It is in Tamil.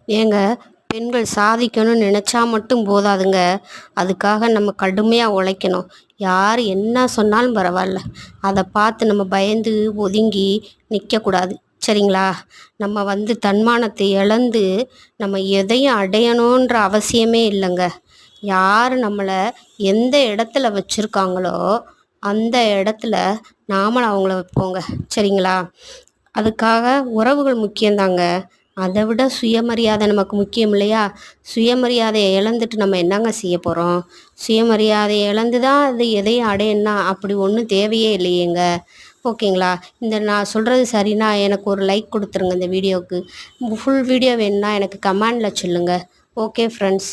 ஏங்க, பெண்கள் சாதிக்கணும்னு நினச்சா மட்டும் போதாதுங்க. அதுக்காக நம்ம கடுமையாக உழைக்கணும். யார் என்ன சொன்னாலும் பரவாயில்ல. அதை பார்த்து நம்ம பயந்து ஒதுங்கி நிற்கக்கூடாது. சரிங்களா? நம்ம தன்மானத்தை இழந்து நம்ம எதையும் அடையணுன்ற அவசியமே இல்லைங்க. யார் நம்மளை எந்த இடத்துல வச்சுருக்காங்களோ அந்த இடத்துல நாமளும் அவங்கள வைப்போங்க. சரிங்களா? அதுக்காக உறவுகள் முக்கியந்தாங்க. அதை விட சுயமரியாதை நமக்கு முக்கியம் இல்லையா? சுயமரியாதையை இழந்துட்டு நம்ம என்னங்க செய்ய போகிறோம்? சுயமரியாதையை இழந்து தான் அது எதையும் அடையணும்னா அப்படி ஒன்றும் தேவையே இல்லையேங்க. ஓகேங்களா? இந்த நான் சொல்கிறது சரின்னா எனக்கு ஒரு லைக் கொடுத்துருங்க இந்த வீடியோவுக்கு. ஃபுல் வீடியோ வேணும்னா எனக்கு கமெண்டில் சொல்லுங்கள். Okay friends.